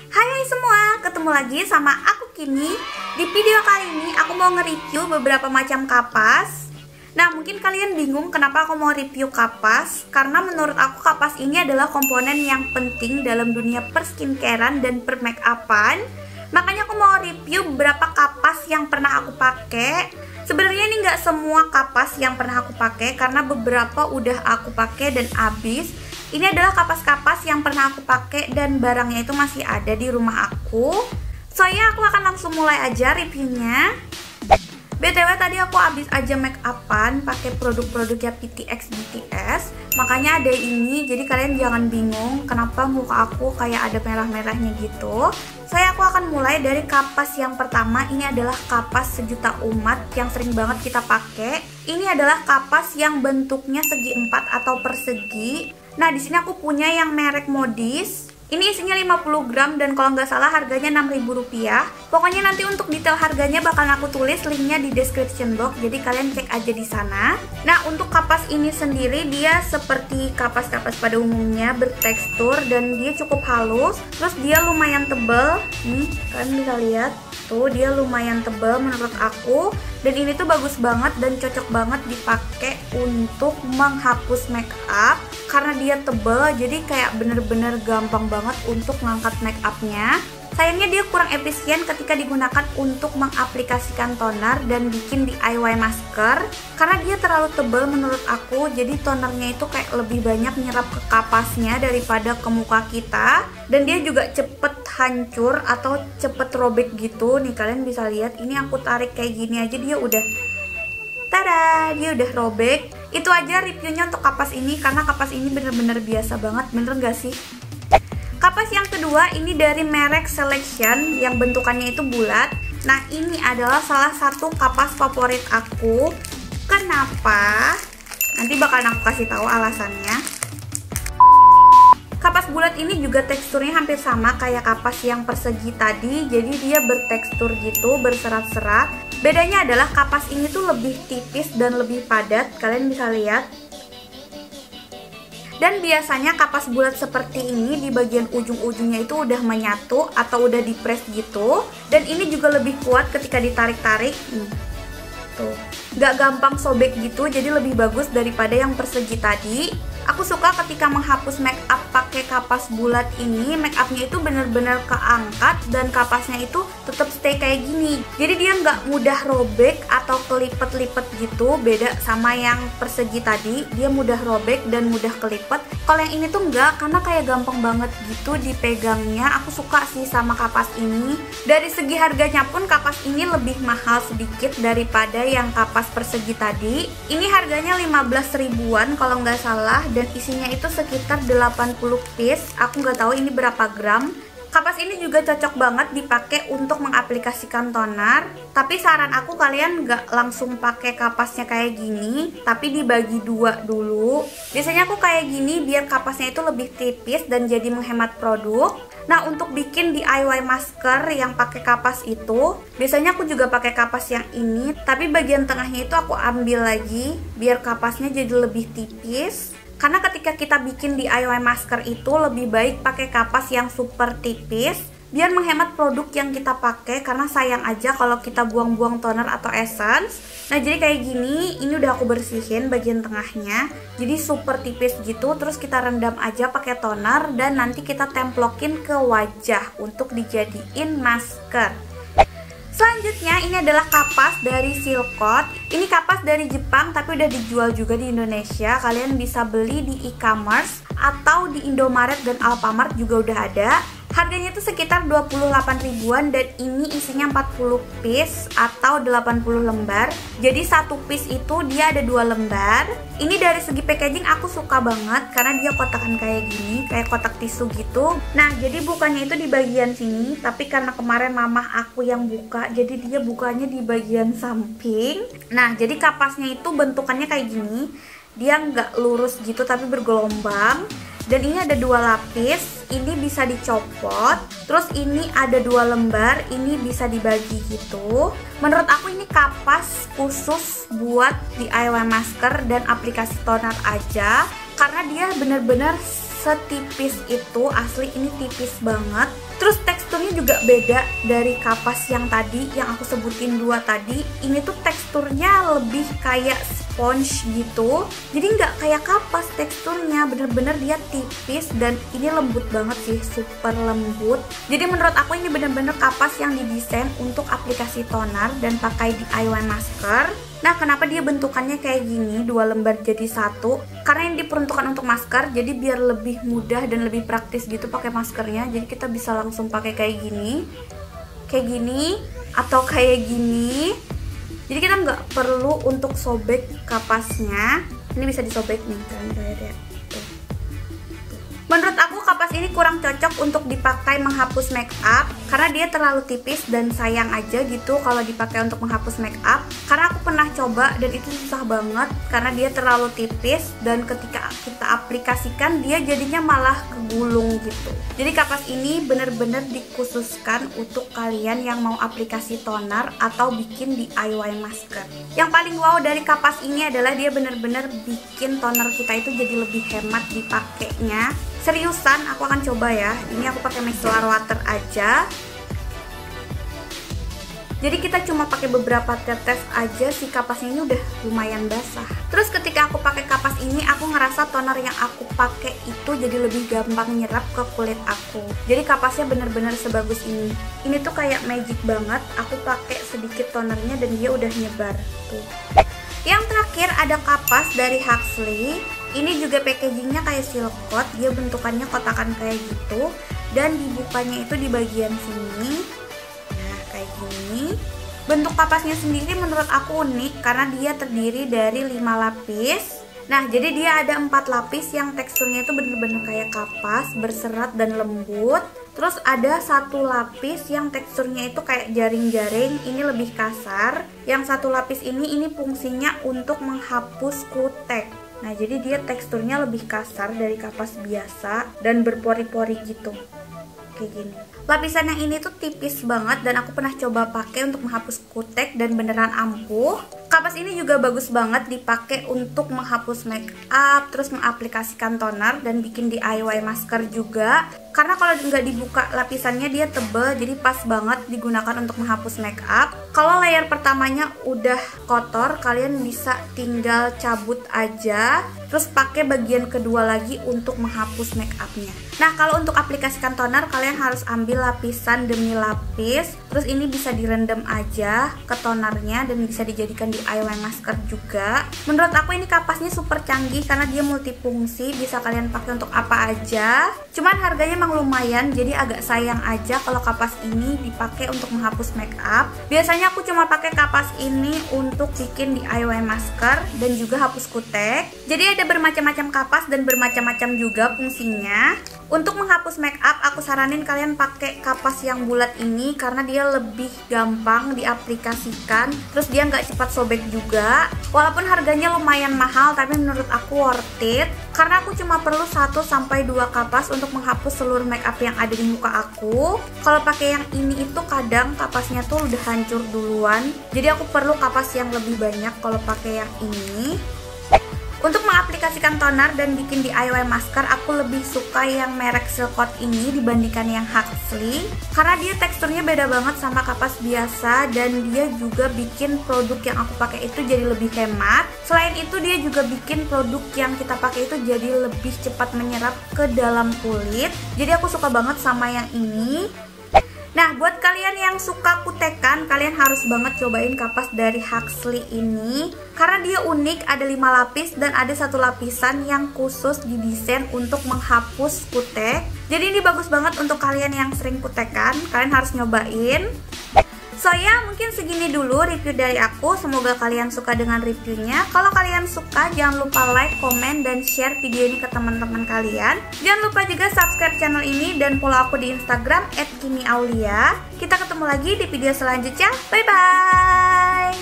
Hai semua, ketemu lagi sama aku Kimi. Di video kali ini aku mau nge-review beberapa macam kapas. Nah, mungkin kalian bingung kenapa aku mau review kapas. Karena menurut aku kapas ini adalah komponen yang penting dalam dunia perskincarean dan permakeupan. Makanya aku mau review beberapa kapas yang pernah aku pakai. Sebenarnya ini nggak semua kapas yang pernah aku pakai, karena beberapa udah aku pakai dan habis. Ini adalah kapas-kapas yang pernah aku pakai dan barangnya itu masih ada di rumah aku. Soalnya aku akan langsung mulai aja reviewnya. BTW tadi aku habis aja make upan pakai produk-produknya PTX BTS. Makanya ada ini, jadi kalian jangan bingung kenapa muka aku kayak ada merah-merahnya gitu. Saya aku akan mulai dari kapas yang pertama. Ini adalah kapas sejuta umat yang sering banget kita pakai. Ini adalah kapas yang bentuknya segi empat atau persegi. Nah, di sini aku punya yang merek Modis. Ini isinya 50 gram dan kalau nggak salah harganya Rp6.000. Pokoknya nanti untuk detail harganya bakal aku tulis linknya di description box, jadi kalian cek aja di sana. Nah, untuk kapas ini sendiri dia seperti kapas-kapas pada umumnya, bertekstur dan dia cukup halus. Terus dia lumayan tebal. Nih, kalian bisa lihat. Tuh, dia lumayan tebal menurut aku. Dan ini tuh bagus banget dan cocok banget dipakai untuk menghapus make up. Karena dia tebal, jadi kayak bener-bener gampang banget untuk ngangkat make upnya. Sayangnya dia kurang efisien ketika digunakan untuk mengaplikasikan toner dan bikin DIY masker. Karena dia terlalu tebal menurut aku, jadi tonernya itu kayak lebih banyak nyerap ke kapasnya daripada ke muka kita. Dan dia juga cepet hancur atau cepet robek gitu. Nih kalian bisa lihat, ini aku tarik kayak gini aja dia udah, tada, dia udah robek. Itu aja reviewnya untuk kapas ini, karena kapas ini bener-bener biasa banget, bener gak sih? Kapas yang kedua ini dari merek Selection yang bentukannya itu bulat. Nah, ini adalah salah satu kapas favorit aku. Kenapa? Nanti bakalan aku kasih tahu alasannya. Kapas bulat ini juga teksturnya hampir sama kayak kapas yang persegi tadi. Jadi dia bertekstur gitu, berserat-serat. Bedanya adalah kapas ini tuh lebih tipis dan lebih padat. Kalian bisa lihat. Dan biasanya kapas bulat seperti ini di bagian ujung-ujungnya itu udah menyatu atau udah dipres gitu. Dan ini juga lebih kuat ketika ditarik-tarik. Tuh, nggak gampang sobek gitu, jadi lebih bagus daripada yang persegi tadi. Aku suka ketika menghapus make up pakai kapas bulat ini, make upnya itu bener-bener keangkat dan kapasnya itu tetap stay kayak gini. Jadi dia nggak mudah robek atau kelipet-lipet gitu. Beda sama yang persegi tadi, dia mudah robek dan mudah kelipet. Kalau yang ini tuh enggak, karena kayak gampang banget gitu dipegangnya. Aku suka sih sama kapas ini. Dari segi harganya pun kapas ini lebih mahal sedikit daripada yang kapas persegi tadi. Ini harganya 15 ribuan kalau nggak salah. Dan isinya itu sekitar 80 piece. Aku nggak tahu ini berapa gram. Kapas ini juga cocok banget dipakai untuk mengaplikasikan toner. Tapi saran aku kalian nggak langsung pakai kapasnya kayak gini, tapi dibagi dua dulu. Biasanya aku kayak gini biar kapasnya itu lebih tipis dan jadi menghemat produk. Nah, untuk bikin DIY masker yang pakai kapas itu, biasanya aku juga pakai kapas yang ini, tapi bagian tengahnya itu aku ambil lagi biar kapasnya jadi lebih tipis. Karena ketika kita bikin DIY masker itu lebih baik pakai kapas yang super tipis biar menghemat produk yang kita pakai, karena sayang aja kalau kita buang-buang toner atau essence. Nah, jadi kayak gini, ini udah aku bersihin bagian tengahnya. Jadi super tipis gitu, terus kita rendam aja pakai toner dan nanti kita templokin ke wajah untuk dijadiin masker. Selanjutnya ini adalah kapas dari Silkot. Ini kapas dari Jepang tapi udah dijual juga di Indonesia. Kalian bisa beli di e-commerce atau di Indomaret dan Alfamart juga udah ada. Harganya itu sekitar 28 ribuan dan ini isinya 40 piece atau 80 lembar. Jadi satu piece itu dia ada 2 lembar. Ini dari segi packaging aku suka banget karena dia kotakan kayak gini, kayak kotak tisu gitu. Nah, jadi bukanya itu di bagian sini, tapi karena kemarin mamah aku yang buka, jadi dia bukanya di bagian samping. Nah, jadi kapasnya itu bentukannya kayak gini. Dia nggak lurus gitu tapi bergelombang. Dan ini ada 2 lapis, ini bisa dicopot. Terus ini ada 2 lembar, ini bisa dibagi gitu. Menurut aku ini kapas khusus buat DIY masker dan aplikasi toner aja. Karena dia bener-bener setipis itu, asli ini tipis banget. Terus tekstur teksturnya juga beda dari kapas yang tadi, yang aku sebutin 2 tadi. Ini tuh teksturnya lebih kayak sponge gitu, jadi nggak kayak kapas teksturnya, bener-bener dia tipis dan ini lembut banget sih, super lembut. Jadi menurut aku ini bener-bener kapas yang didesain untuk aplikasi toner dan pakai DIY masker. Nah, kenapa dia bentukannya kayak gini, 2 lembar jadi 1? Karena yang diperuntukkan untuk masker, jadi biar lebih mudah dan lebih praktis gitu pakai maskernya. Jadi kita bisa langsung pakai kayak gini, atau kayak gini. Jadi kita nggak perlu untuk sobek kapasnya. Ini bisa disobek nih, kalian lihat ya. Menurut aku kapas ini kurang cocok untuk dipakai menghapus make up karena dia terlalu tipis dan sayang aja gitu kalau dipakai untuk menghapus make up. Karena aku pernah coba dan itu susah banget karena dia terlalu tipis dan ketika kita aplikasikan dia jadinya malah kegulung gitu. Jadi kapas ini bener-bener dikhususkan untuk kalian yang mau aplikasi toner atau bikin DIY masker. Yang paling wow dari kapas ini adalah dia bener-bener bikin toner kita itu jadi lebih hemat dipakainya. Seriusan, aku akan coba ya. Ini aku pakai micellar water aja. Jadi kita cuma pakai beberapa tetes aja, si kapasnya ini udah lumayan basah. Terus ketika aku pakai kapas ini, aku ngerasa toner yang aku pakai itu jadi lebih gampang nyerap ke kulit aku. Jadi kapasnya bener-bener sebagus ini. Ini tuh kayak magic banget. Aku pakai sedikit tonernya dan dia udah nyebar. Tuh. Yang terakhir ada kapas dari Huxley. Ini juga packagingnya kayak silk coat, dia bentukannya kotakan kayak gitu, dan dibukanya itu di bagian sini. Nah, kayak gini. Bentuk kapasnya sendiri menurut aku unik karena dia terdiri dari 5 lapis. Nah, jadi dia ada 4 lapis yang teksturnya itu bener-bener kayak kapas, berserat dan lembut. Terus ada 1 lapis yang teksturnya itu kayak jaring-jaring, ini lebih kasar. Yang 1 lapis ini fungsinya untuk menghapus kutek. Nah, jadi dia teksturnya lebih kasar dari kapas biasa dan berpori-pori gitu. Kayak gini. Lapisan yang ini tuh tipis banget dan aku pernah coba pakai untuk menghapus kutek dan beneran ampuh. Kapas ini juga bagus banget dipakai untuk menghapus make up, terus mengaplikasikan toner dan bikin DIY masker juga. Karena kalau nggak dibuka lapisannya dia tebel, jadi pas banget digunakan untuk menghapus make up. Kalau layer pertamanya udah kotor, kalian bisa tinggal cabut aja, terus pakai bagian kedua lagi untuk menghapus make upnya. Nah, kalau untuk aplikasikan toner, kalian harus ambil lapisan demi lapis. Terus ini bisa direndam aja ke tonernya dan bisa dijadikan DIY masker juga. Menurut aku ini kapasnya super canggih karena dia multifungsi, bisa kalian pakai untuk apa aja. Cuman harganya emang lumayan, jadi agak sayang aja kalau kapas ini dipakai untuk menghapus make up. Biasanya aku cuma pakai kapas ini untuk bikin DIY masker dan juga hapus kutek. Jadi ada bermacam-macam kapas dan bermacam-macam juga fungsinya. Untuk menghapus make up, aku saranin kalian pakai kapas yang bulat ini karena dia lebih gampang diaplikasikan. Terus dia nggak cepat sobek juga. Walaupun harganya lumayan mahal, tapi menurut aku worth it. Karena aku cuma perlu 1-2 kapas untuk menghapus seluruh make up yang ada di muka aku. Kalau pakai yang ini itu kadang kapasnya tuh udah hancur duluan. Jadi aku perlu kapas yang lebih banyak kalau pakai yang ini. Untuk mengaplikasikan toner dan bikin DIY masker, aku lebih suka yang merek Silk Coat ini dibandingkan yang Huxley. Karena dia teksturnya beda banget sama kapas biasa dan dia juga bikin produk yang aku pakai itu jadi lebih hemat. Selain itu dia juga bikin produk yang kita pakai itu jadi lebih cepat menyerap ke dalam kulit. Jadi aku suka banget sama yang ini. Nah, buat kalian yang suka kutekan, kalian harus banget cobain kapas dari Huxley ini. Karena dia unik, ada 5 lapis dan ada 1 lapisan yang khusus didesain untuk menghapus kutek. Jadi ini bagus banget untuk kalian yang sering kutekan, kalian harus nyobain. So ya, mungkin segini dulu review dari aku. Semoga kalian suka dengan reviewnya. Kalau kalian suka, jangan lupa like, komen, dan share video ini ke teman-teman kalian. Jangan lupa juga subscribe channel ini dan follow aku di Instagram @kimiaulia. Kita ketemu lagi di video selanjutnya. Bye-bye!